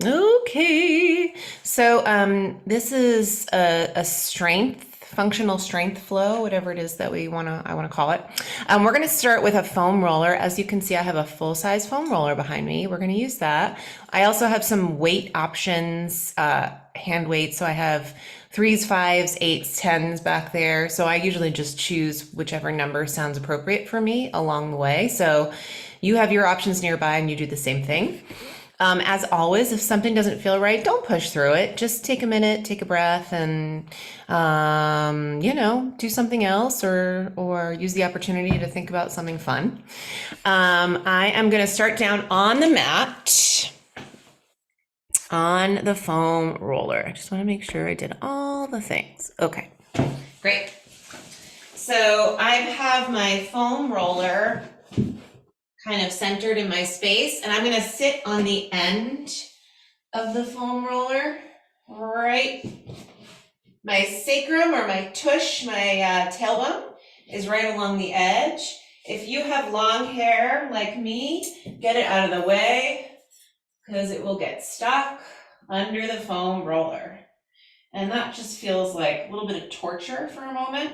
Okay. So this is a strength, functional strength flow, whatever it is that I want to call it. We're going to start with a foam roller. As you can see, I have a full-size foam roller behind me. We're going to use that. I also have some weight options, hand weight. So I have threes, fives, eights, tens back there. So I usually just choose whichever number sounds appropriate for me along the way. So you have your options nearby and you do the same thing. As always, if something doesn't feel right, don't push through it. Just take a minute, take a breath, and do something else, or use the opportunity to think about something fun. I am going to start down on the mat on the foam roller. I just want to make sure I did all the things. Okay, great. So I have my foam roller kind of centered in my space, and I'm going to sit on the end of the foam roller, right? My sacrum or my tush, my tailbone is right along the edge. If you have long hair like me, get it out of the way because it will get stuck under the foam roller. And that just feels like a little bit of torture for a moment.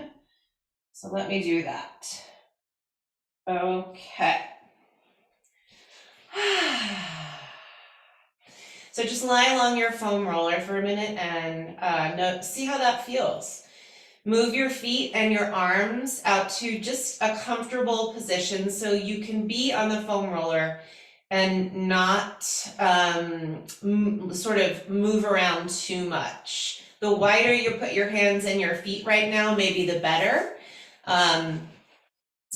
So let me do that. Okay. So just lie along your foam roller for a minute and see how that feels. Move your feet and your arms out to just a comfortable position so you can be on the foam roller and not sort of move around too much. The wider you put your hands and your feet right now, maybe the better. And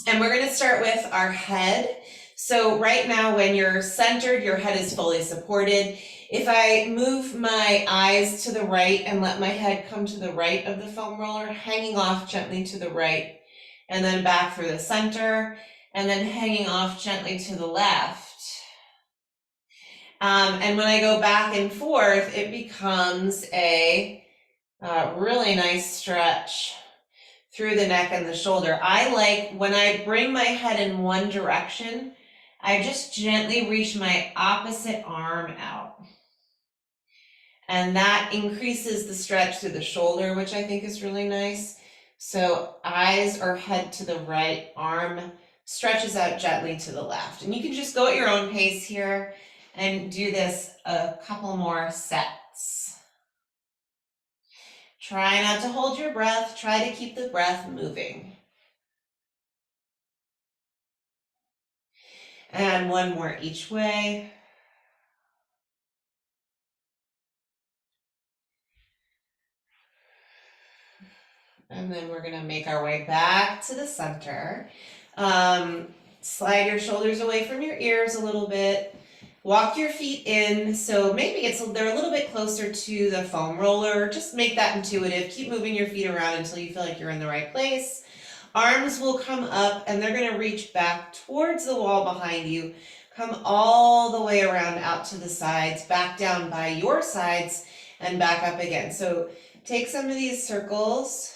we're going to start with our head. So right now, when you're centered, your head is fully supported. If I move my eyes to the right and let my head come to the right of the foam roller, hanging off gently to the right, and then back through the center, and then hanging off gently to the left. And when I go back and forth, it becomes a really nice stretch through the neck and the shoulder. I like when I bring my head in one direction, I just gently reach my opposite arm out. And that increases the stretch through the shoulder, which I think is really nice. So eyes or head to the right, arm stretches out gently to the left. And you can just go at your own pace here and do this a couple more sets. Try not to hold your breath. Try to keep the breath moving. And one more each way. And then we're gonna make our way back to the center. Slide your shoulders away from your ears a little bit. Walk your feet in, so maybe they're a little bit closer to the foam roller. Just make that intuitive. Keep moving your feet around until you feel like you're in the right place. Arms will come up and they're gonna reach back towards the wall behind you. Come all the way around out to the sides, back down by your sides, and back up again. So take some of these circles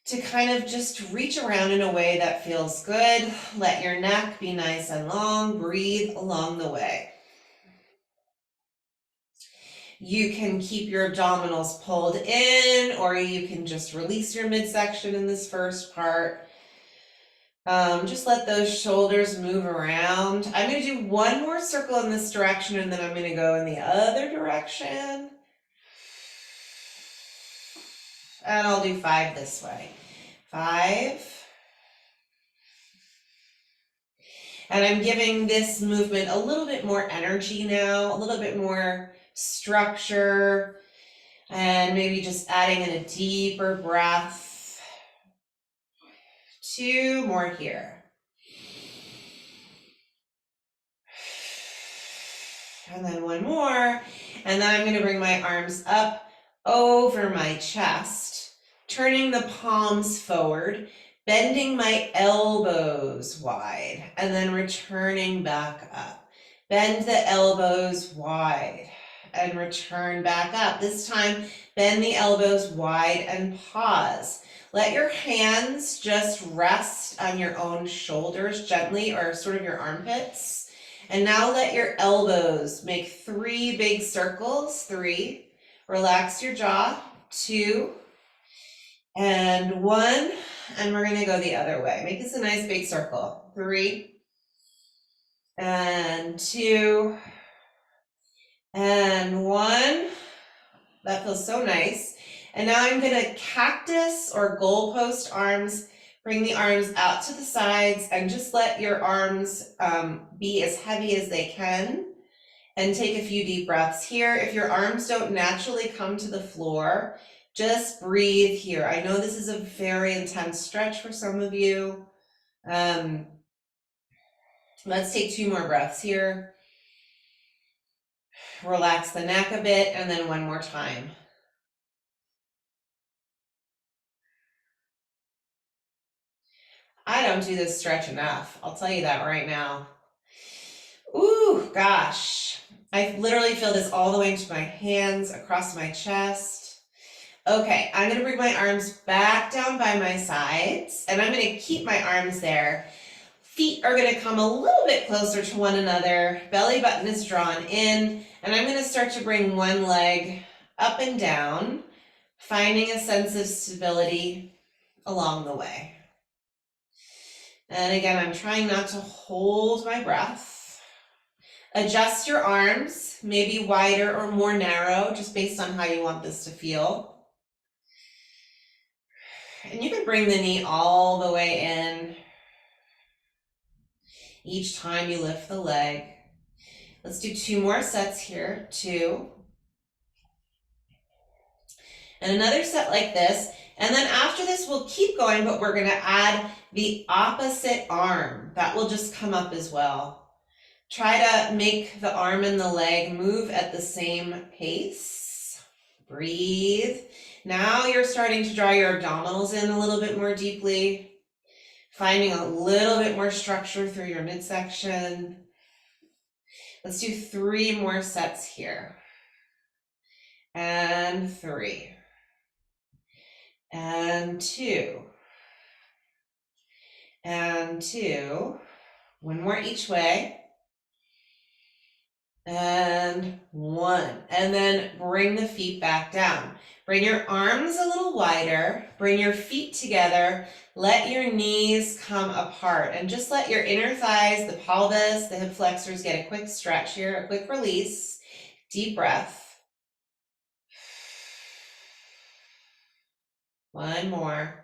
to kind of just reach around in a way that feels good. Let your neck be nice and long. Breathe along the way. You can keep your abdominals pulled in, or you can just release your midsection in this first part. Just let those shoulders move around. I'm going to do one more circle in this direction, and then I'm going to go in the other direction. And I'll do 5 this way. 5. And I'm giving this movement a little bit more energy now, a little bit more structure, and maybe just adding in a deeper breath. 2 more here. And then 1 more. And then I'm going to bring my arms up over my chest, turning the palms forward, bending my elbows wide, and then returning back up. Bend the elbows wide and return back up. This time, bend the elbows wide and pause. Let your hands just rest on your own shoulders gently, or sort of your armpits. And now let your elbows make 3 big circles. 3. Relax your jaw. 2. And 1. And we're going to go the other way. Make this a nice big circle. 3. And 2. And 1. That feels so nice. And now I'm gonna cactus or goalpost arms. Bring the arms out to the sides and just let your arms be as heavy as they can. And take a few deep breaths here. If your arms don't naturally come to the floor, just breathe here. I know this is a very intense stretch for some of you. Let's take 2 more breaths here. Relax the neck a bit, and then 1 more time. I don't do this stretch enough. I'll tell you that right now. Ooh, gosh. I literally feel this all the way into my hands, across my chest. Okay, I'm gonna bring my arms back down by my sides, and I'm gonna keep my arms there. Feet are gonna come a little bit closer to one another. Belly button is drawn in, and I'm gonna start to bring one leg up and down, finding a sense of stability along the way. And again, I'm trying not to hold my breath. Adjust your arms, maybe wider or more narrow, just based on how you want this to feel. And you can bring the knee all the way in each time you lift the leg. Let's do 2 more sets here. 2. And another set like this. And then after this, we'll keep going, but we're gonna add the opposite arm. That will just come up as well. Try to make the arm and the leg move at the same pace. Breathe. Now you're starting to draw your abdominals in a little bit more deeply, finding a little bit more structure through your midsection. Let's do 3 more sets here. And 3. And 2. And 2. 1 more each way. And 1. And then bring the feet back down. Bring your arms a little wider. Bring your feet together. Let your knees come apart. And just let your inner thighs, the pelvis, the hip flexors get a quick stretch here, a quick release. Deep breath. 1 more.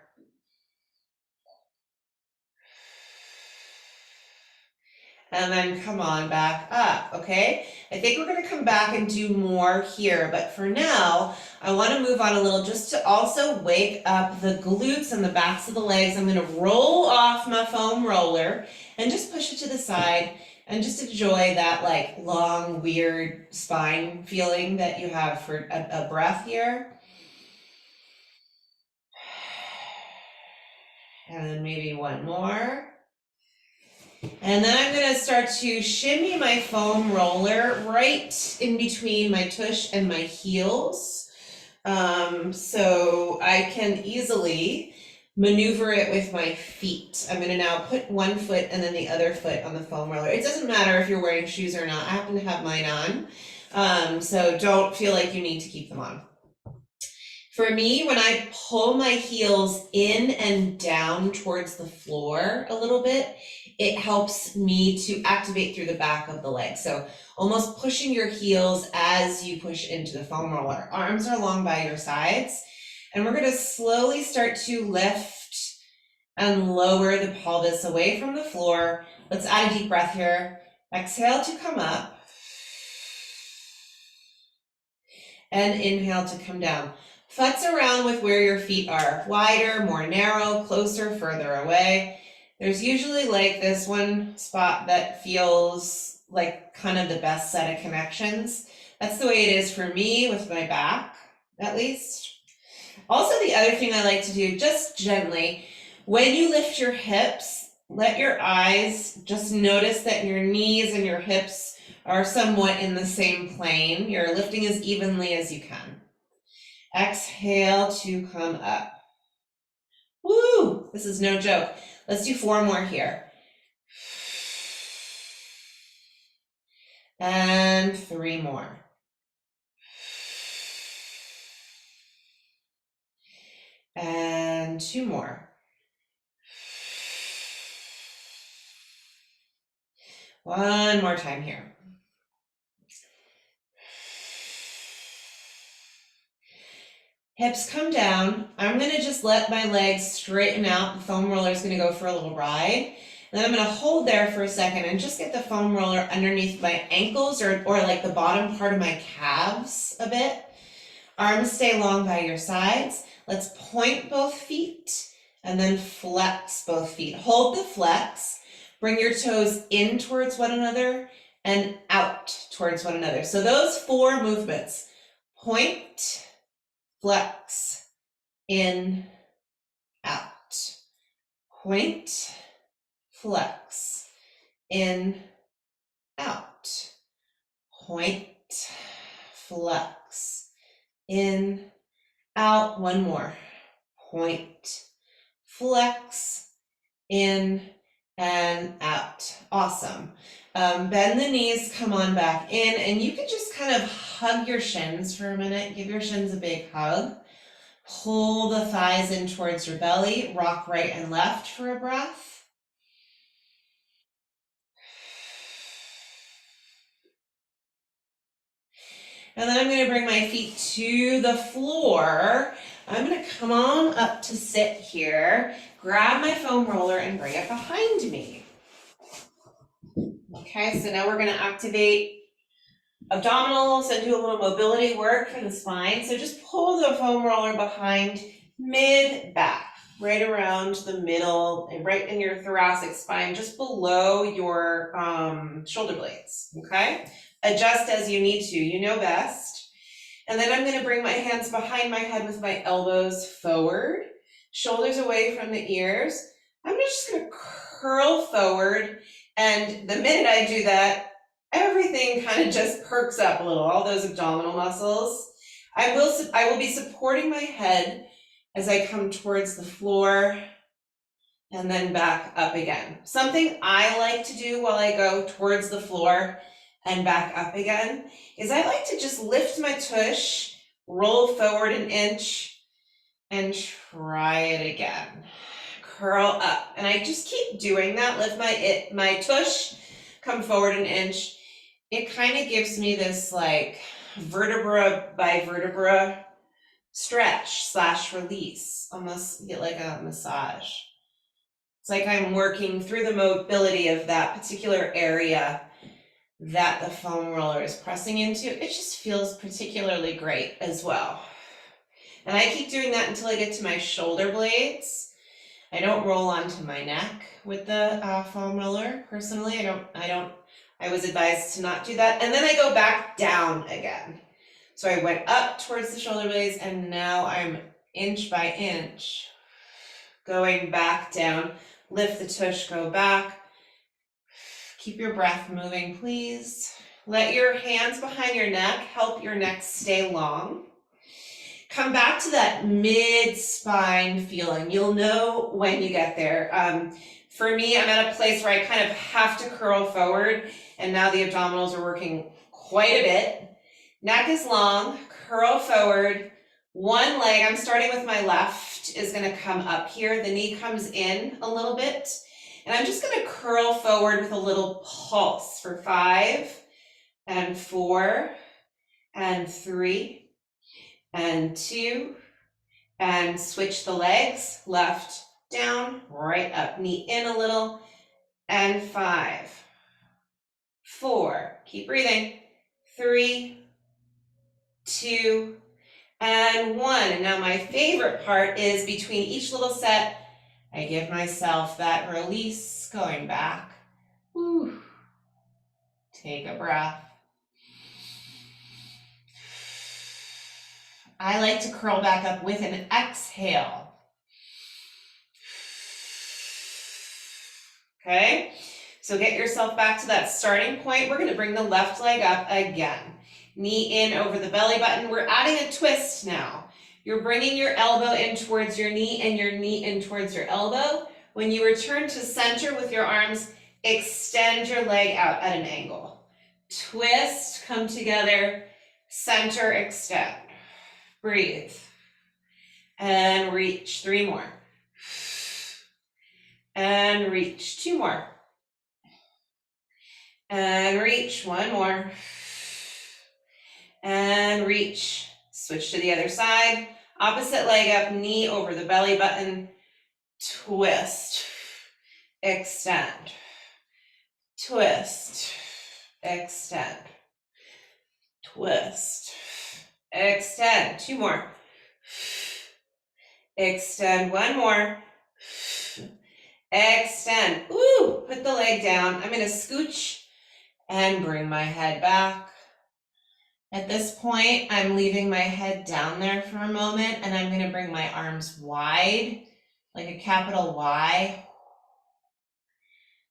And then come on back up, okay? I think we're gonna come back and do more here, but for now, I wanna move on a little just to also wake up the glutes and the backs of the legs. I'm gonna roll off my foam roller and just push it to the side and just enjoy that like long, weird spine feeling that you have for a breath here. And then maybe 1 more. And then I'm gonna start to shimmy my foam roller right in between my tush and my heels. So I can easily maneuver it with my feet. I'm gonna now put 1 foot and then the other foot on the foam roller. It doesn't matter if you're wearing shoes or not. I happen to have mine on. So don't feel like you need to keep them on. For me, when I pull my heels in and down towards the floor a little bit, it helps me to activate through the back of the leg. So almost pushing your heels as you push into the foam roller. Arms are long by your sides. And we're gonna slowly start to lift and lower the pelvis away from the floor. Let's add a deep breath here. Exhale to come up. And inhale to come down. Futz around with where your feet are. Wider, more narrow, closer, further away. There's usually like this one spot that feels like kind of the best set of connections. That's the way it is for me with my back, at least. Also, the other thing I like to do, just gently, when you lift your hips, let your eyes just notice that your knees and your hips are somewhat in the same plane. You're lifting as evenly as you can. Exhale to come up. Woo! This is no joke. Let's do 4 more here. And 3 more. And 2 more. One more time here. Hips come down. I'm gonna just let my legs straighten out. The foam roller is gonna go for a little ride. And then I'm gonna hold there for a second and just get the foam roller underneath my ankles or like the bottom part of my calves a bit. Arms stay long by your sides. Let's point both feet and then flex both feet. Hold the flex. Bring your toes in towards one another and out towards one another. So those 4 movements: point, flex, in, out. Point, flex, in, out. Point, flex, in, out. One more. Point, flex, in, and out. Awesome. Bend the knees, come on back in, and you can just kind of hug your shins for a minute. Give your shins a big hug. Pull the thighs in towards your belly. Rock right and left for a breath. And then I'm going to bring my feet to the floor. I'm going to come on up to sit here, grab my foam roller and bring it behind me. Okay, so now we're going to activate abdominals and do a little mobility work for the spine. So just pull the foam roller behind, mid-back, right around the middle, and right in your thoracic spine, just below your shoulder blades, okay? Adjust as you need to, you know best. And then I'm gonna bring my hands behind my head with my elbows forward, shoulders away from the ears. I'm just gonna curl forward, and the minute I do that, everything kind of just perks up a little, all those abdominal muscles. I will be supporting my head as I come towards the floor and then back up again. Something I like to do while I go towards the floor and back up again is I like to just lift my tush, roll forward an inch, and try it again. Curl up, and I just keep doing that. Lift my tush, come forward an inch. It kind of gives me this like vertebra by vertebra stretch / release, almost get like a massage. It's like I'm working through the mobility of that particular area that the foam roller is pressing into. It just feels particularly great as well. And I keep doing that until I get to my shoulder blades. I don't roll onto my neck with the foam roller. Personally, I was advised to not do that. And then I go back down again. So I went up towards the shoulder blades, and now I'm inch by inch going back down. Lift the tush, go back. Keep your breath moving, please. Let your hands behind your neck help your neck stay long. Come back to that mid-spine feeling. You'll know when you get there. For me, I'm at a place where I kind of have to curl forward, and now the abdominals are working quite a bit. Neck is long, curl forward. One leg, I'm starting with my left, is gonna come up here. The knee comes in a little bit. And I'm just gonna curl forward with a little pulse for 5 and 4 and 3 and 2, and switch the legs, left, down, right up, knee in a little, and 5, 4, keep breathing, 3, 2, and 1. And now my favorite part is between each little set, I give myself that release, going back. Whew. Take a breath. I like to curl back up with an exhale. Okay, so get yourself back to that starting point. We're going to bring the left leg up again. Knee in over the belly button. We're adding a twist now. You're bringing your elbow in towards your knee and your knee in towards your elbow. When you return to center with your arms, extend your leg out at an angle. twist, come together, center, extend, breathe, and reach, 3 more, and reach, 2 more, and reach, 1 more, and reach, switch to the other side, opposite leg up, knee over the belly button, twist, extend, twist, extend, twist, extend, 2 more, extend, 1 more, extend, ooh, put the leg down. I'm gonna scooch and bring my head back. At this point, I'm leaving my head down there for a moment, and I'm gonna bring my arms wide, like a capital Y.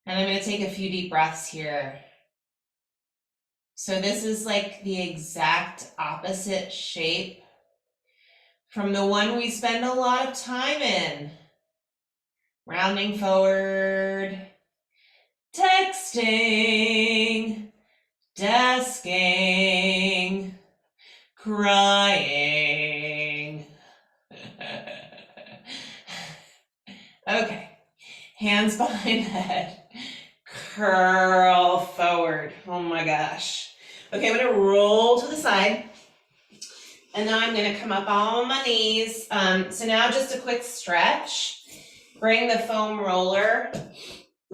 And I'm gonna take a few deep breaths here. So this is like the exact opposite shape from the one we spend a lot of time in. Rounding forward, texting, desking, crying. Okay, hands behind the head, curl forward. Oh my gosh. Okay, I'm gonna roll to the side. And now I'm gonna come up on my knees. So now just a quick stretch. Bring the foam roller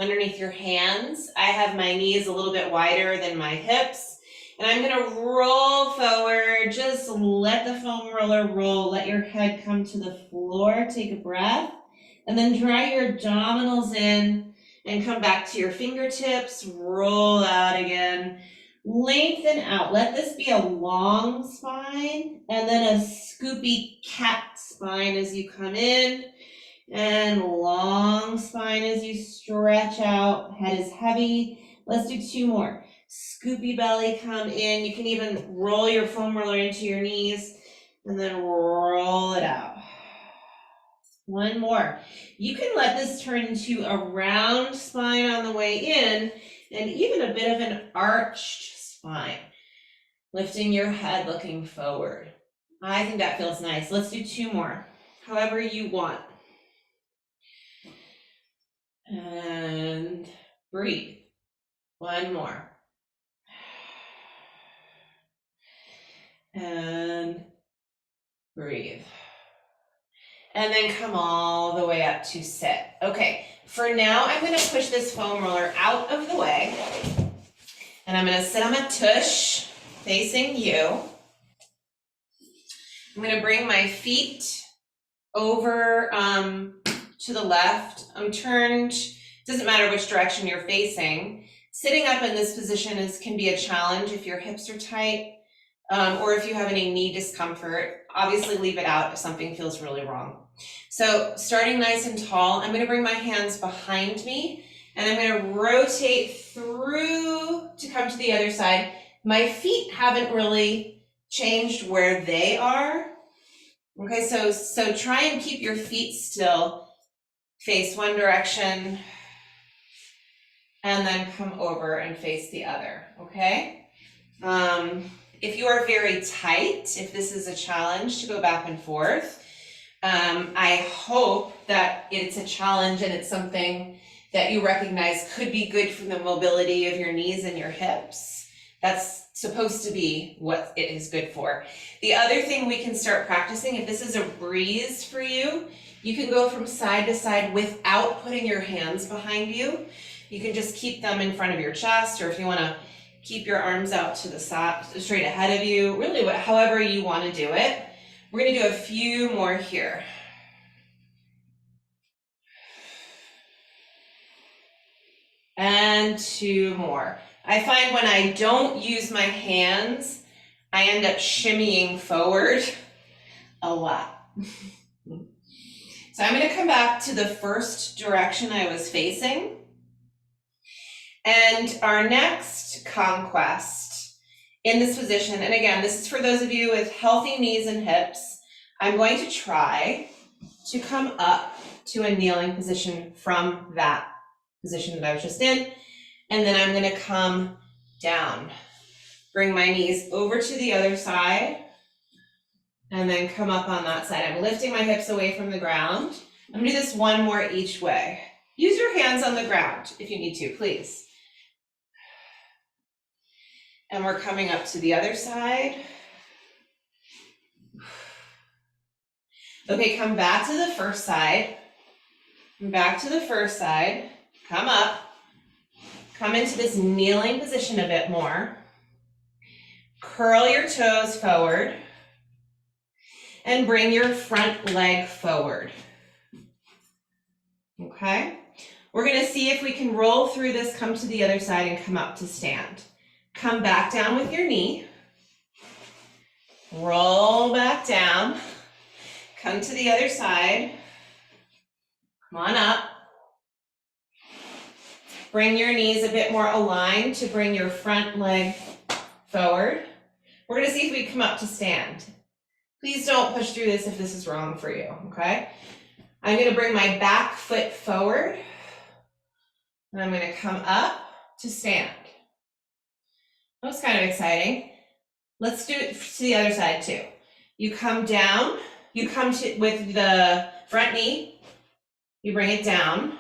underneath your hands. I have my knees a little bit wider than my hips. And I'm gonna roll forward. Just let the foam roller roll. Let your head come to the floor. Take a breath. And then draw your abdominals in and come back to your fingertips. Roll out again. Lengthen out. Let this be a long spine and then a scoopy cat spine as you come in. And long spine as you stretch out. Head is heavy. Let's do 2 more. Scoopy belly, come in. You can even roll your foam roller into your knees and then roll it out. 1 more. You can let this turn into a round spine on the way in and even a bit of an arched spine. Lifting your head, looking forward. I think that feels nice. Let's do 2 more, however you want. And breathe. 1 more. And breathe. And then come all the way up to sit. Okay, for now, I'm gonna push this foam roller out of the way. And I'm gonna sit on my tush, facing you. I'm gonna bring my feet over to the left. I'm turned, doesn't matter which direction you're facing. Sitting up in this position can be a challenge if your hips are tight or if you have any knee discomfort. Obviously leave it out if something feels really wrong. So starting nice and tall, I'm gonna bring my hands behind me and I'm gonna rotate through to come to the other side. My feet haven't really changed where they are. Okay, so try and keep your feet still. Face one direction and then come over and face the other, okay? If you are very tight, if this is a challenge to go back and forth, I hope that it's a challenge and it's something that you recognize could be good for the mobility of your knees and your hips. That's supposed to be what it is good for. The other thing we can start practicing, if this is a breeze for you, you can go from side to side without putting your hands behind you. You can just keep them in front of your chest, or if you want to keep your arms out to the side, straight ahead of you, really however you want to do it. We're going to do a few more here. And 2 more. I find when I don't use my hands, I end up shimmying forward a lot. So I'm going to come back to the first direction I was facing. And our next conquest in this position, and again, this is for those of you with healthy knees and hips, I'm going to try to come up to a kneeling position from that position that I was just in, and then I'm going to come down Bring my knees over to the other side and then come up on that side. I'm lifting my hips away from the ground. I'm gonna do this one more each way. Use your hands on the ground if you need to, please. And we're coming up to the other side. Okay, come back to the first side. Back to the first side. Come up. Come into this kneeling position a bit more. Curl your toes forward. And bring your front leg forward. Okay? We're gonna see if we can roll through this, come to the other side and come up to stand. Come back down with your knee. Roll back down. Come to the other side. Come on up. Bring your knees a bit more aligned to bring your front leg forward. We're gonna see if we come up to stand. Please don't push through this if this is wrong for you, okay? I'm gonna bring my back foot forward, and I'm gonna come up to stand. That was kind of exciting. Let's do it to the other side too. You come down, you come to with the front knee, you bring it down,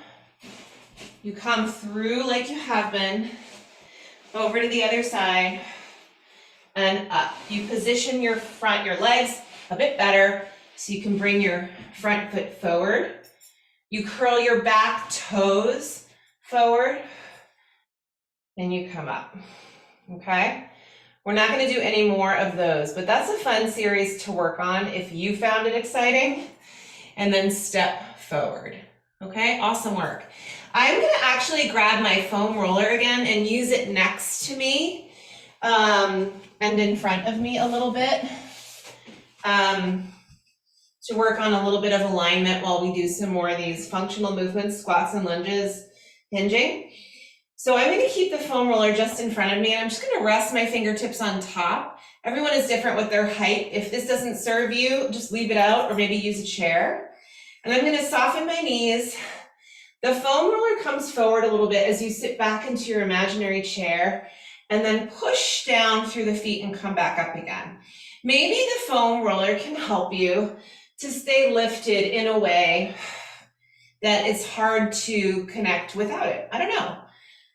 you come through like you have been, over to the other side, and up. You position your legs a bit better so you can bring your front foot forward. You curl your back toes forward, and you come up, okay? We're not gonna do any more of those, but that's a fun series to work on if you found it exciting, and then step forward, okay? Awesome work. I'm gonna actually grab my foam roller again and use it next to me and in front of me a little bit to work on a little bit of alignment while we do some more of these functional movements, squats and lunges, hinging. So I'm gonna keep the foam roller just in front of me, and I'm just gonna rest my fingertips on top. Everyone is different with their height. If this doesn't serve you, just leave it out or maybe use a chair. And I'm gonna soften my knees. The foam roller comes forward a little bit as you sit back into your imaginary chair, and then push down through the feet and come back up again. Maybe the foam roller can help you to stay lifted in a way that it's hard to connect without it. I don't know.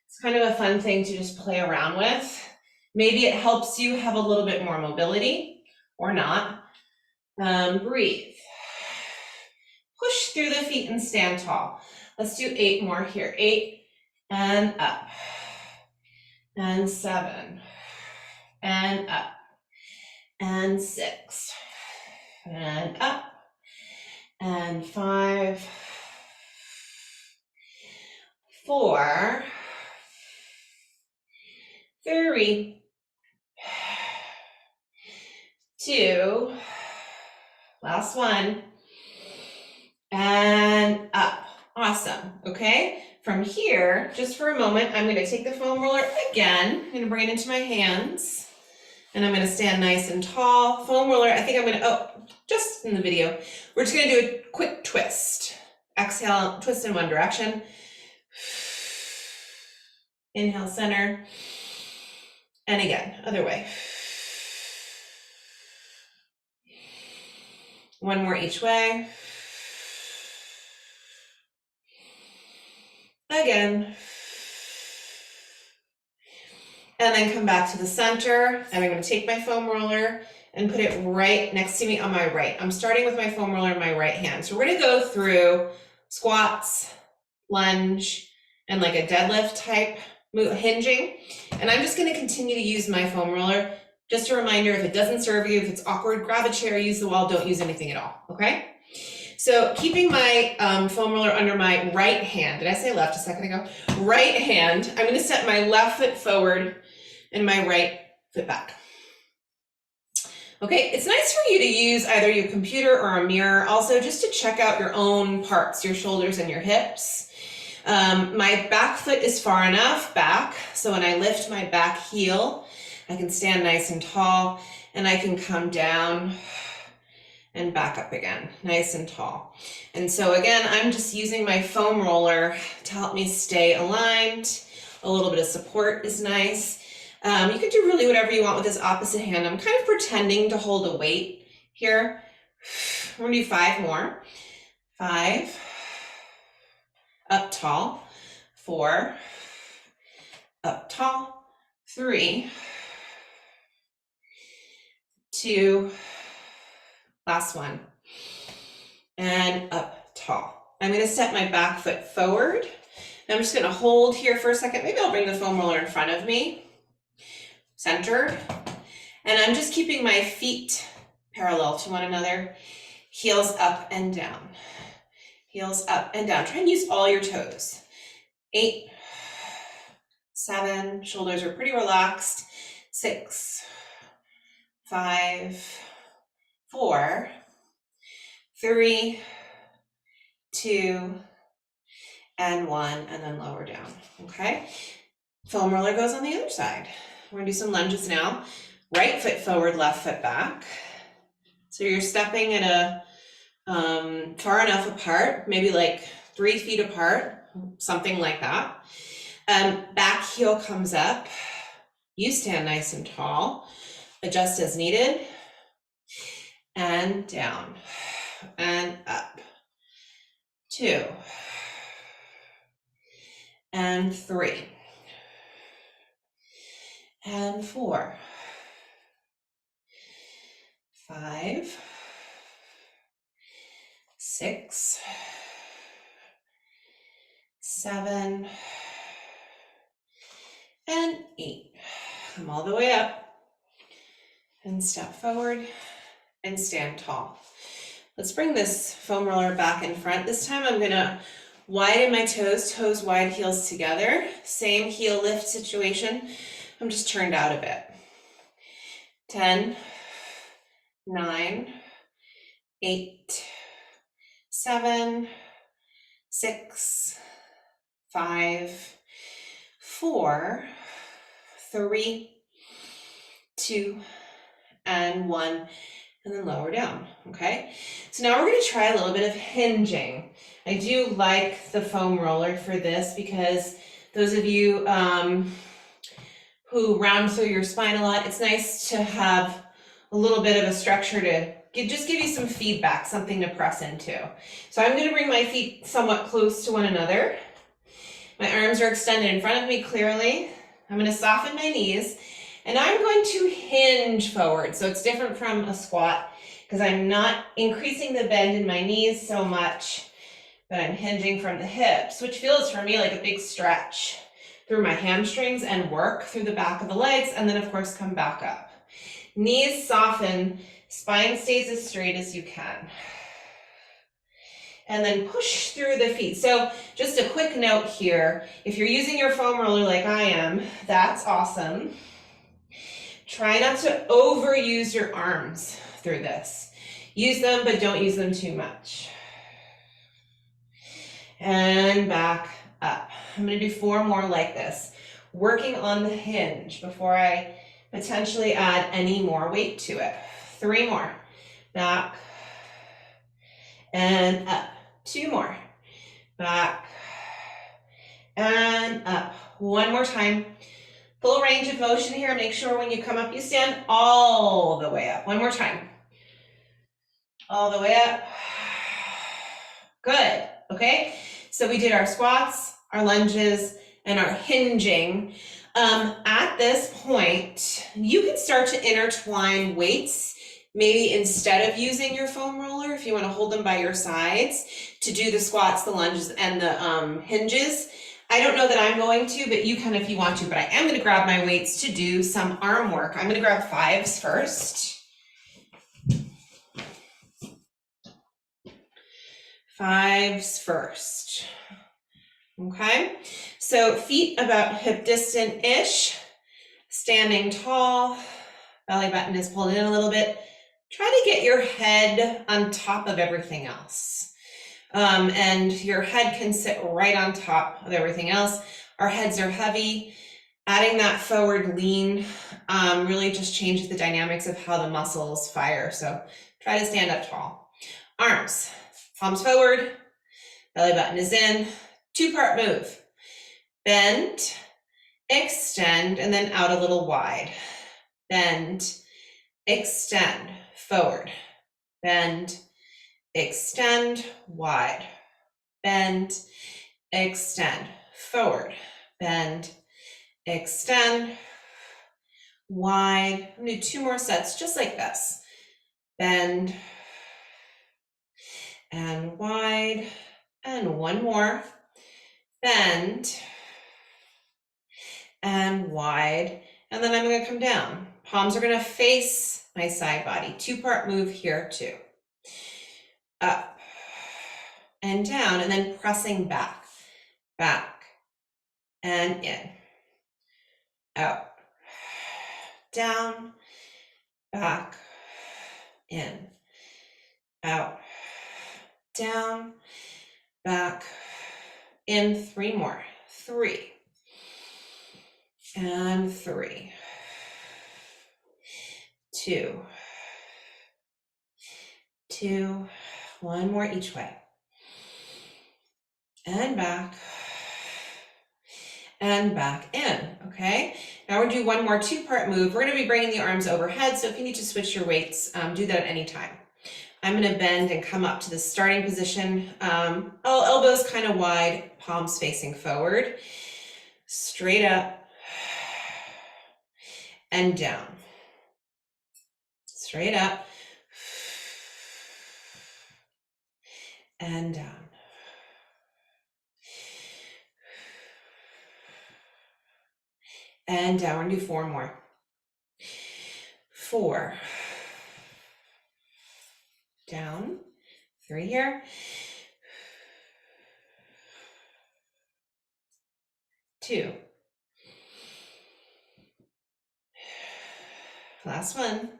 It's kind of a fun thing to just play around with. Maybe it helps you have a little bit more mobility or not. Breathe. Push through the feet and stand tall. Let's do 8 more here. 8 and up. And 7 and up. And 6 and up. And 5, 4, 3, 2, last one, and up. Awesome, okay? From here, just for a moment, I'm gonna take the foam roller again. I'm gonna bring it into my hands, and I'm gonna stand nice and tall. Foam roller, I think I'm gonna, just in the video, we're just gonna do a quick twist. Exhale, twist in one direction. Inhale, center. And again, other way. One more each way. Again. And then come back to the center. And I'm going to take my foam roller and put it right next to me on my right. I'm starting with my foam roller in my right hand. So we're going to go through squats, lunge, and like a deadlift type hinging. And I'm just going to continue to use my foam roller. Just a reminder, if it doesn't serve you, if it's awkward, grab a chair, use the wall, don't use anything at all, okay? So keeping my foam roller under my right hand, did I say left a second ago? Right hand, I'm going to set my left foot forward and my right foot back. Okay, it's nice for you to use either your computer or a mirror, also just to check out your own parts, your shoulders and your hips. My back foot is far enough back, so when I lift my back heel, I can stand nice and tall, and I can come down and back up again, nice and tall. And so again, I'm just using my foam roller to help me stay aligned. A little bit of support is nice. You can do really whatever you want with this opposite hand. I'm kind of pretending to hold a weight here. We're gonna do 5 more. 5, up tall, 4, up tall, 3, 2, last one, and up tall. I'm gonna step my back foot forward. I'm just gonna hold here for a second. Maybe I'll bring the foam roller in front of me, centered. And I'm just keeping my feet parallel to one another, heels up and down, heels up and down. Try and use all your toes. 8, 7, shoulders are pretty relaxed. 6, 5, 4, 3, 2, and 1, and then lower down, okay? Foam roller goes on the other side. We're gonna do some lunges now. Right foot forward, left foot back. So you're stepping at a far enough apart, maybe like 3 feet apart, something like that. Back heel comes up. You stand nice and tall. Adjust as needed. And down. And up. 2. And 3. And 4. 5. 6. 7. And 8. Come all the way up. And step forward and stand tall. Let's bring this foam roller back in front. This time I'm gonna widen my toes, toes wide, heels together. Same heel lift situation. I'm just turned out a bit. 10, 9, 8, 7, 6, 5, 4, 3, 2, and 1, and then lower down, okay? So now we're gonna try a little bit of hinging. I do like the foam roller for this because those of you who round through your spine a lot, it's nice to have a little bit of a structure to just give you some feedback, something to press into. So I'm gonna bring my feet somewhat close to one another. My arms are extended in front of me clearly. I'm gonna soften my knees and I'm going to hinge forward. So it's different from a squat because I'm not increasing the bend in my knees so much, but I'm hinging from the hips, which feels for me like a big stretch through my hamstrings and work through the back of the legs, and then of course come back up. Knees soften, spine stays as straight as you can. And then push through the feet. So just a quick note here, if you're using your foam roller like I am, that's awesome. Try not to overuse your arms through this. Use them, but don't use them too much. And back up. I'm gonna do 4 more like this, working on the hinge before I potentially add any more weight to it. 3 more, back and up. 2 more, back and up. 1 more time. Full range of motion here. Make sure when you come up, you stand all the way up. 1 more time. All the way up. Good, okay? So we did our squats, our lunges, and our hinging. At this point, you can start to intertwine weights, maybe instead of using your foam roller, if you want to hold them by your sides to do the squats, the lunges, and the hinges. I don't know that I'm going to, but you can if you want to, but I am going to grab my weights to do some arm work. I'm going to grab 5s first. 5s first. Okay, so feet about hip distant-ish, standing tall, belly button is pulled in a little bit. Try to get your head on top of everything else. And your head can sit right on top of everything else. Our heads are heavy. Adding that forward lean really just changes the dynamics of how the muscles fire. So try to stand up tall. Arms, palms forward, belly button is in. 2-part move. Bend extend, and then out a little wide. Bend, extend, forward. Bend, extend, wide. Bend, extend, forward. Bend, extend, wide. I'm gonna do 2 more sets just like this. Bend and wide, and 1 more. Bend and wide, and then I'm gonna come down. Palms are gonna face my side body. 2-part move here too. Up and down, and then pressing back, back and in, out, down, back, in, out, down, back, in. 3 more. 3 and 3, 2, 2, 1 more each way, and back in. Okay, now we're gonna do 1 more 2-part move. We're gonna be bringing the arms overhead, so if you need to switch your weights, do that at any time. I'm gonna bend and come up to the starting position. Elbows kind of wide, palms facing forward, straight up and down, straight up and down. And down. We're gonna do 4 more. 4, down, 3 here, 2, last one,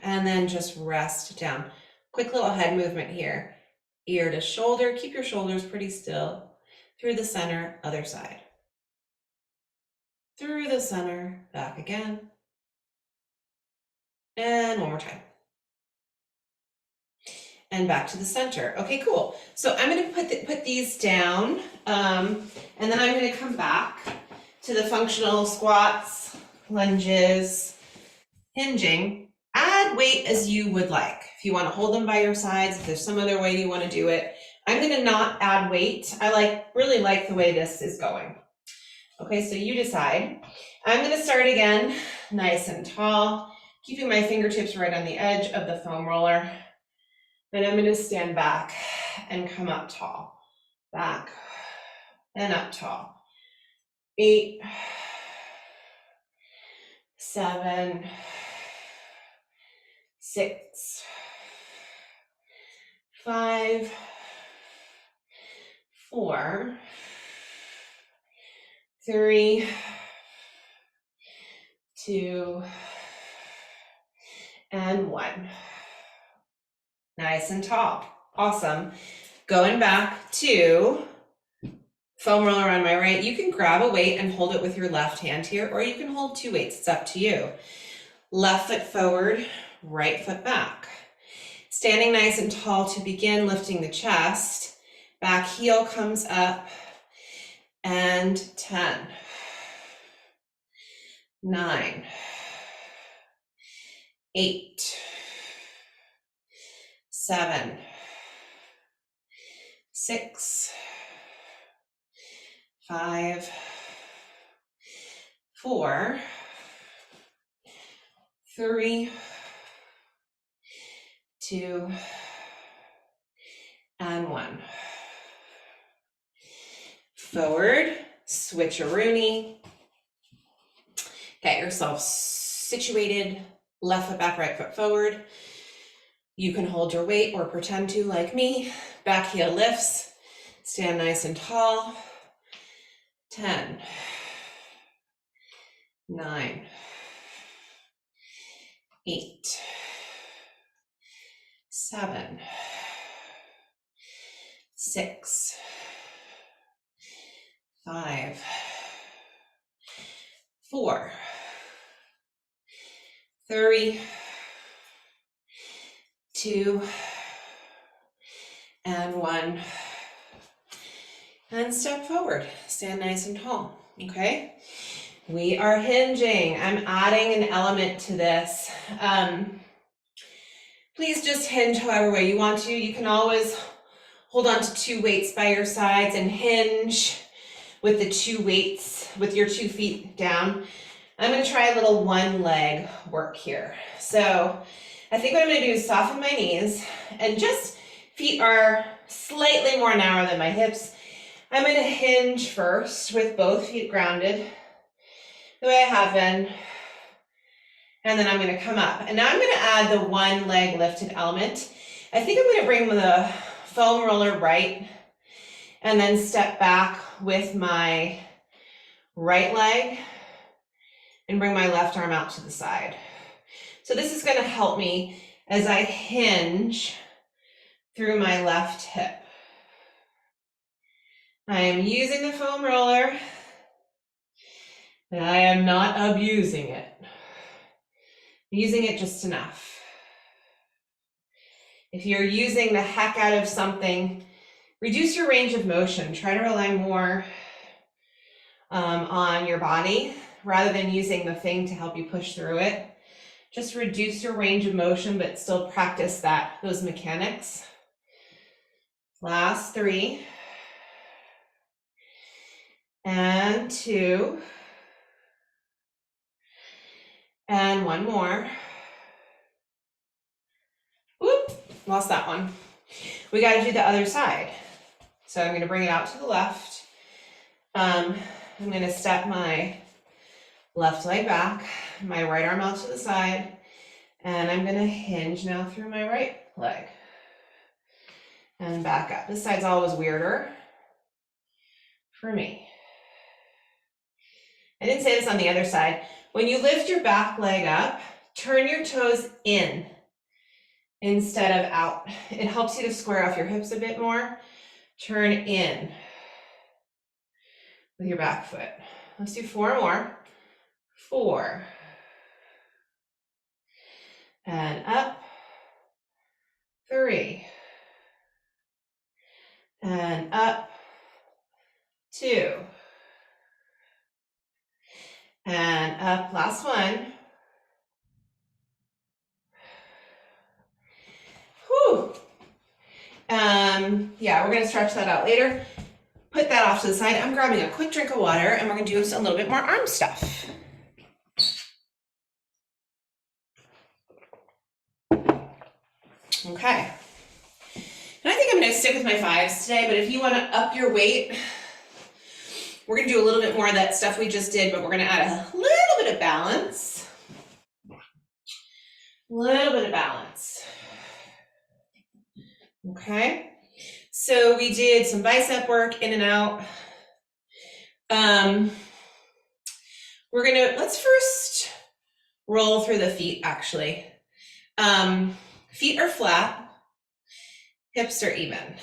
and then just rest down. Quick little head movement here, ear to shoulder. Keep your shoulders pretty still. Through the center, other side. Through the center, back again. And 1 more time. And back to the center. Okay, cool. So I'm going to put these down, and then I'm going to come back to the functional squats, lunges, hinging. Add weight as you would like. If you want to hold them by your sides, if there's some other way you want to do it. I'm going to not add weight. I really like the way this is going. Okay, so you decide. I'm going to start again, nice and tall, keeping my fingertips right on the edge of the foam roller. And I'm going to stand back and come up tall. Back and up tall. 8, 7, 6, 5, 4, 3, 2, and 1. Nice and tall. Awesome. Going back to foam roller on my right. You can grab a weight and hold it with your left hand here, or you can hold 2 weights. It's up to you. Left foot forward, right foot back. Standing nice and tall to begin, lifting the chest. Back heel comes up, and 10, 9, 8, 7, 6, 5, 4, 3, 2, and 1. Forward, switcheroonie. Get yourself situated, left foot back, right foot forward. You can hold your weight or pretend to like me. Back heel lifts, stand nice and tall. 10, 9, 8, 7, 6, 5, 4, 3, 2, and 1. And step forward, stand nice and tall, okay? We are hinging. I'm adding an element to this. Please just hinge however way you want to. You can always hold on to 2 weights by your sides and hinge with the 2 weights, with your 2 feet down. I'm gonna try a little 1 leg work here. So I think what I'm gonna do is soften my knees and just feet are slightly more narrow than my hips. I'm gonna hinge first with both feet grounded the way I have been. And then I'm gonna come up. And now I'm gonna add the 1 leg lifted element. I think I'm gonna bring the foam roller right and then step back with my right leg and bring my left arm out to the side. So this is gonna help me as I hinge through my left hip. I am using the foam roller, and I am not abusing it. I'm using it just enough. If you're using the heck out of something, reduce your range of motion. Try to rely more on your body rather than using the thing to help you push through it. Just reduce your range of motion, but still practice those mechanics. Last 3. And 2. And 1 more. Whoop, lost that one. We got to do the other side. So I'm going to bring it out to the left. I'm going to step my left leg back, my right arm out to the side, and I'm going to hinge now through my right leg. And back up. This side's always weirder for me. I didn't say this on the other side. When you lift your back leg up, turn your toes in instead of out. It helps you to square off your hips a bit more. Turn in with your back foot. Let's do 4 more. 4. And up. 3. And up. 2. And up, last one. Whew. Yeah, we're gonna stretch that out later. Put that off to the side. I'm grabbing a quick drink of water and we're gonna do a little bit more arm stuff. Okay. And I think I'm gonna stick with my 5s today, but if you wanna up your weight, we're gonna do a little bit more of that stuff we just did, but we're gonna add a little bit of balance. Okay, so we did some bicep work in and out. Let's first roll through the feet actually. Feet are flat, hips are even.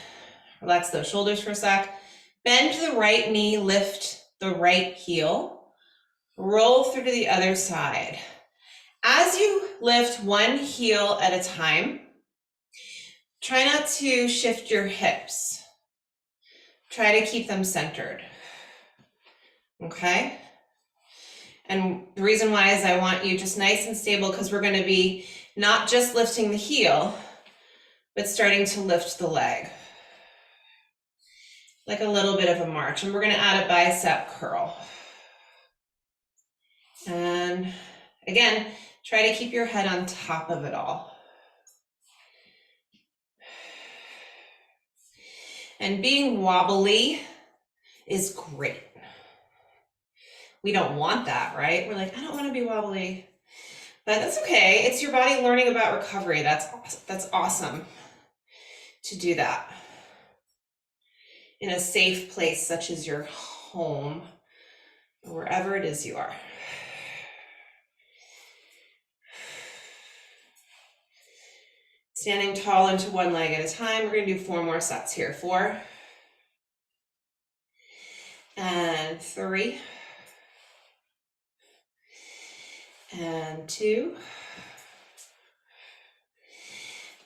Relax those shoulders for a sec. Bend the right knee, lift the right heel. Roll through to the other side. As you lift one heel at a time, try not to shift your hips. Try to keep them centered. Okay? And the reason why is I want you just nice and stable because we're going to be not just lifting the heel, but starting to lift the leg. Like a little bit of a march. And we're going to add a bicep curl. And again, try to keep your head on top of it all. And being wobbly is great. We don't want that, right? We're like, I don't want to be wobbly. But that's okay. It's your body learning about recovery. That's awesome to do that in a safe place such as your home or wherever it is you are. Standing tall into one leg at a time. We're going to do 4 more sets here. 4 and 3 and 2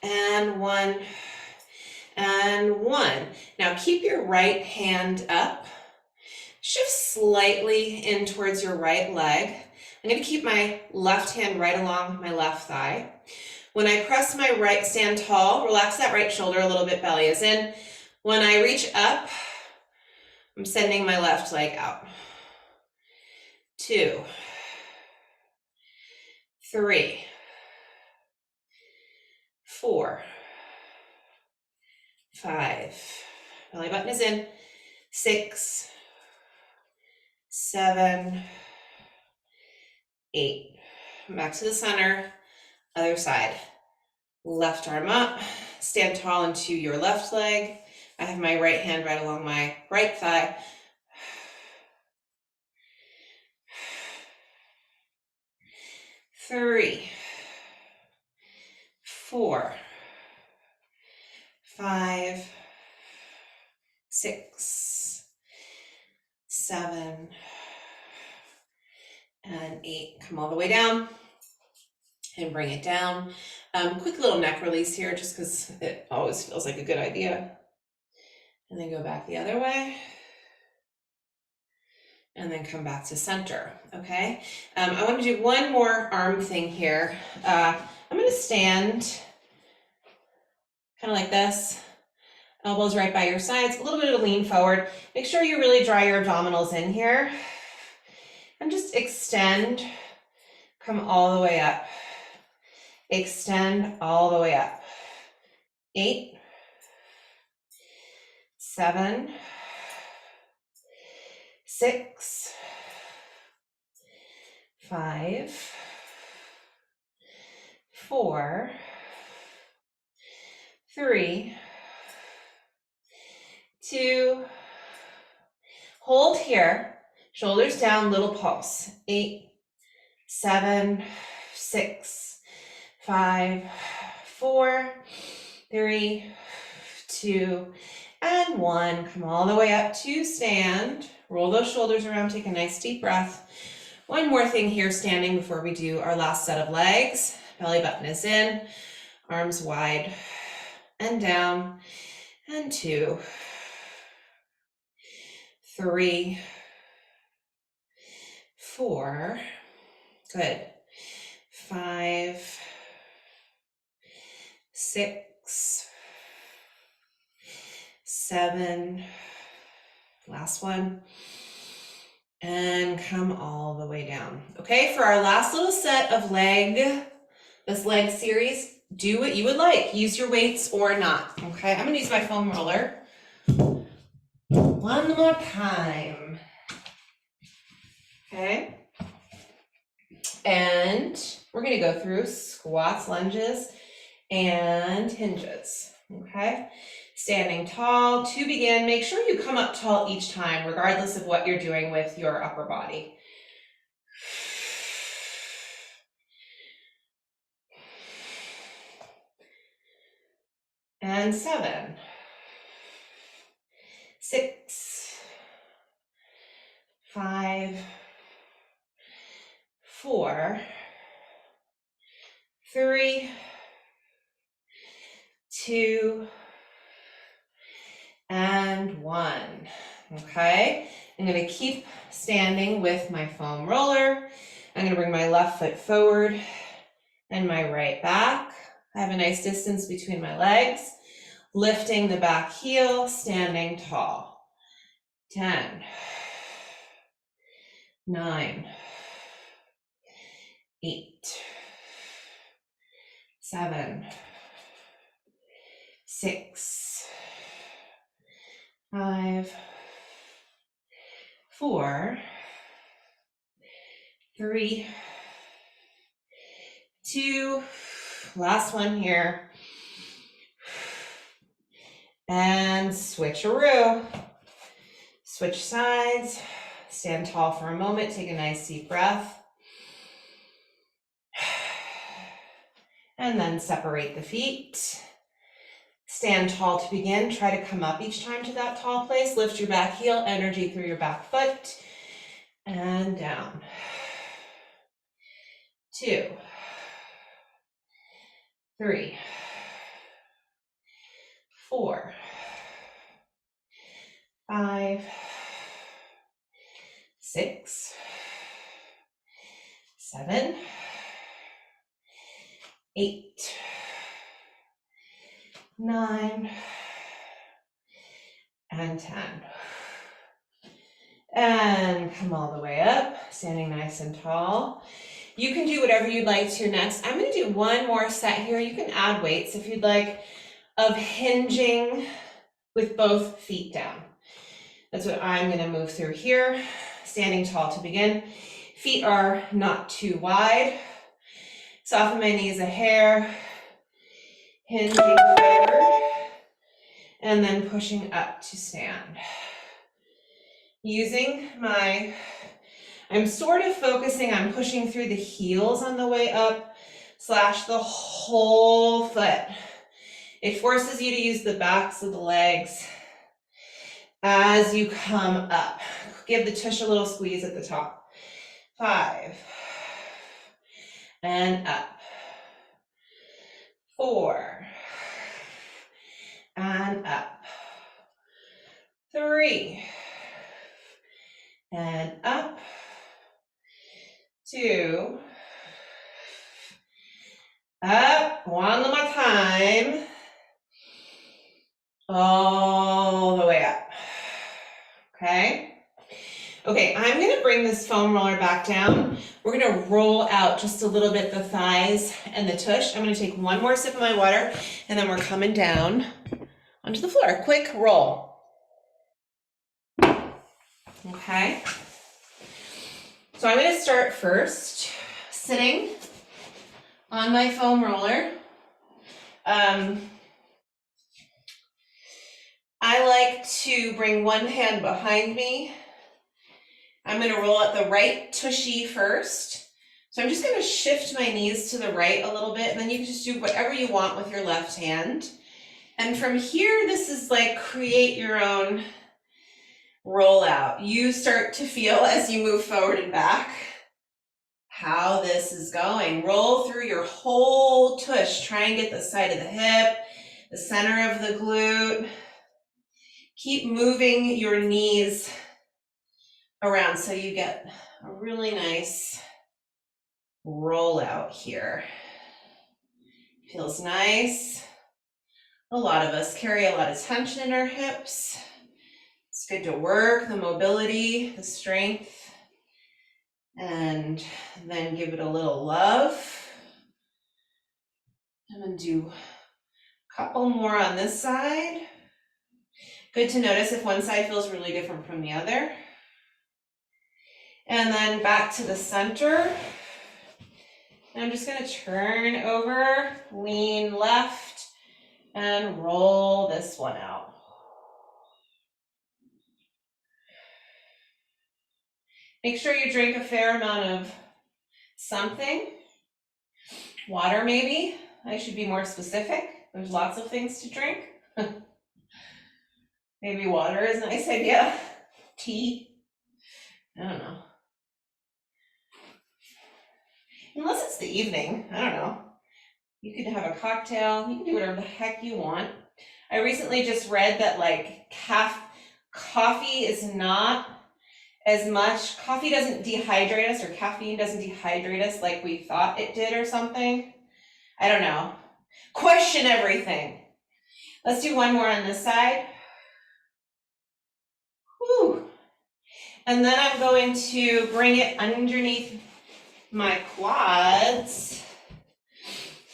and 1 and 1. Now keep your right hand up. Shift slightly in towards your right leg. I'm going to keep my left hand right along my left thigh. When I press my right, stand tall, relax that right shoulder a little bit, belly is in. When I reach up, I'm sending my left leg out. 2, 3, 4, 5, belly button is in, 6, 7, 8. Back to the center, other side. Left arm up, stand tall into your left leg. I have my right hand right along my right thigh. 3, 4, 5, 6, 7, and 8. Come all the way down and bring it down. Quick little neck release here, just because it always feels like a good idea. And then go back the other way. And then come back to center, okay? I want to do one more arm thing here. I'm going to stand kind of like this. Elbows right by your sides, a little bit of a lean forward. Make sure you really draw your abdominals in here. And just extend, come all the way up. Extend all the way up. 8, 7, 6, 5, 4, 3, 2, hold here, shoulders down, little pulse. 8, 7, 6, 5, 4, 3, 2, and 1. Come all the way up to stand. Roll those shoulders around, take a nice deep breath. One more thing here, standing before we do our last set of legs. Belly button is in, arms wide and down, and 2, 3, 4, good, 5, 6, 7, last one, and come all the way down. Okay, for our last little set of this leg series, do what you would like. Use your weights or not, okay? I'm gonna use my foam roller one more time, okay? And we're gonna go through squats, lunges, and hinges, okay? Standing tall. To begin, make sure you come up tall each time, regardless of what you're doing with your upper body. And 7, 6, 5, 4, 3, 2, and 1. Okay, I'm going to keep standing with my foam roller. I'm going to bring my left foot forward and my right back. I have a nice distance between my legs. Lifting the back heel, standing tall. 10, 9, 8, 7, 6, 5, 4, 3, 2, last one here. And switcheroo. Switch sides, stand tall for a moment, take a nice deep breath. And then separate the feet. Stand tall to begin, try to come up each time to that tall place. Lift your back heel, energy through your back foot, and down. 2, 3, 4, 5, 6, 7, 8, 9, and 10. And come all the way up, standing nice and tall. You can do whatever you'd like to your next. I'm going to do one more set here. You can add weights if you'd like, of hinging with both feet down. That's what I'm going to move through here, standing tall to begin. Feet are not too wide. Soften my knees a hair, hinging forward, and then pushing up to stand. I'm sort of focusing on pushing through the heels on the way up, / the whole foot. It forces you to use the backs of the legs as you come up. Give the tush a little squeeze at the top. 5, and up. 4, and up. 3, and up. 2, up, one more time, all the way up, okay? Okay, I'm gonna bring this foam roller back down. We're gonna roll out just a little bit the thighs and the tush. I'm gonna take one more sip of my water, and then we're coming down onto the floor. Quick roll. Okay. So I'm gonna start first, sitting on my foam roller. I like to bring one hand behind me. I'm gonna roll out the right tushy first. So I'm just gonna shift my knees to the right a little bit, and then you can just do whatever you want with your left hand. And from here, this is like create your own rollout. You start to feel as you move forward and back how this is going. Roll through your whole tush. Try and get the side of the hip, the center of the glute. Keep moving your knees around so you get a really nice rollout here. Feels nice. A lot of us carry a lot of tension in our hips. It's good to work the mobility, the strength, and then give it a little love. I'm gonna do a couple more on this side. Good to notice if one side feels really different from the other. And then back to the center. And I'm just gonna turn over, lean left, and roll this one out. Make sure you drink a fair amount of something. Water maybe, I should be more specific. There's lots of things to drink. Maybe water is a nice idea. Tea, I don't know. Unless it's the evening, I don't know. You could have a cocktail, you can do whatever the heck you want. I recently just read that like coffee is not as much, coffee doesn't dehydrate us, or caffeine doesn't dehydrate us like we thought it did or something. I don't know. Question everything. Let's do one more on this side. Woo. And then I'm going to bring it underneath my quads.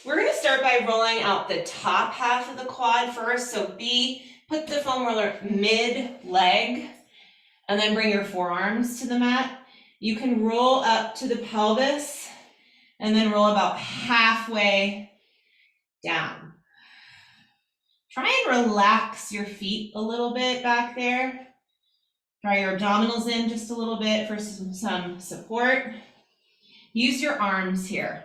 We're gonna start by rolling out the top half of the quad first. So put the foam roller mid-leg, and then bring your forearms to the mat. You can roll up to the pelvis, and then roll about halfway down. Try and relax your feet a little bit back there. Try your abdominals in just a little bit for some support. Use your arms here.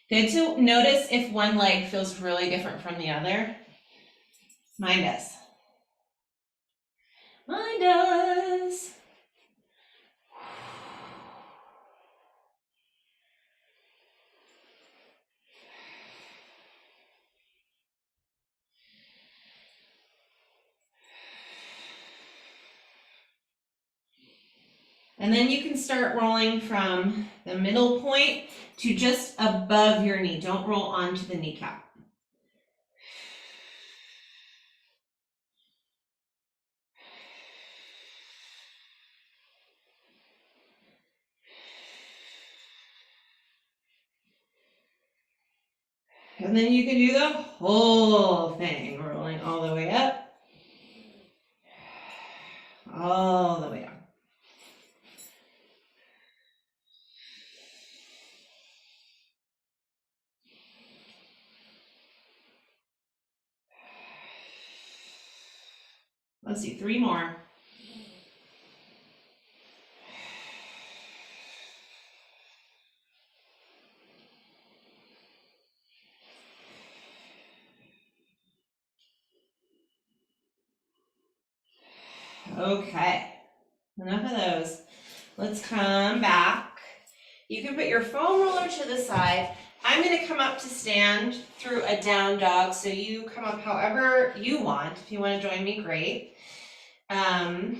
Good to notice if one leg feels really different from the other. Mine does. Mine does. And then you can start rolling from the middle point to just above your knee. Don't roll onto the kneecap. And then you can do the whole thing, rolling all the way up, all the way down. Let's do 3 more. Okay, enough of those. Let's come back. You can put your foam roller to the side. I'm going to come up to stand through a down dog, so you come up however you want. If you want to join me, great. And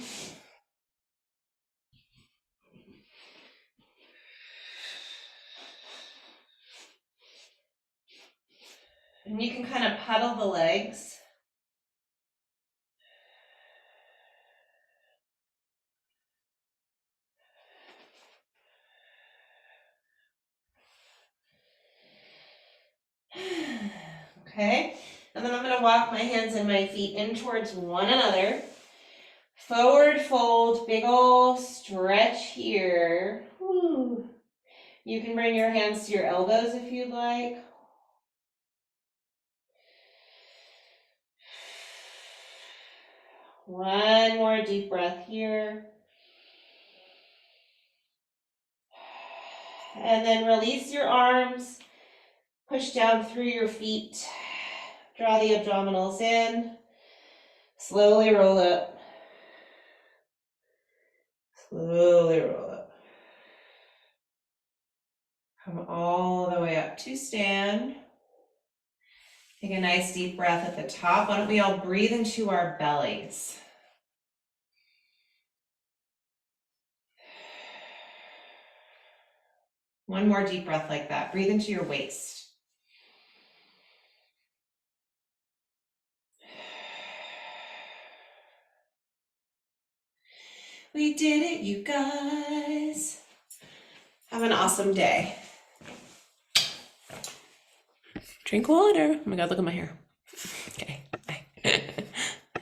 you can kind of pedal the legs. Okay, and then I'm going to walk my hands and my feet in towards one another. Forward fold, big ol' stretch here. Woo. You can bring your hands to your elbows if you'd like. One more deep breath here. And then release your arms. Push down through your feet. Draw the abdominals in. Slowly roll up. Slowly roll up. Come all the way up to stand. Take a nice deep breath at the top. Why don't we all breathe into our bellies? One more deep breath like that. Breathe into your waist. We did it, you guys. Have an awesome day. Drink water. Oh my God, look at my hair.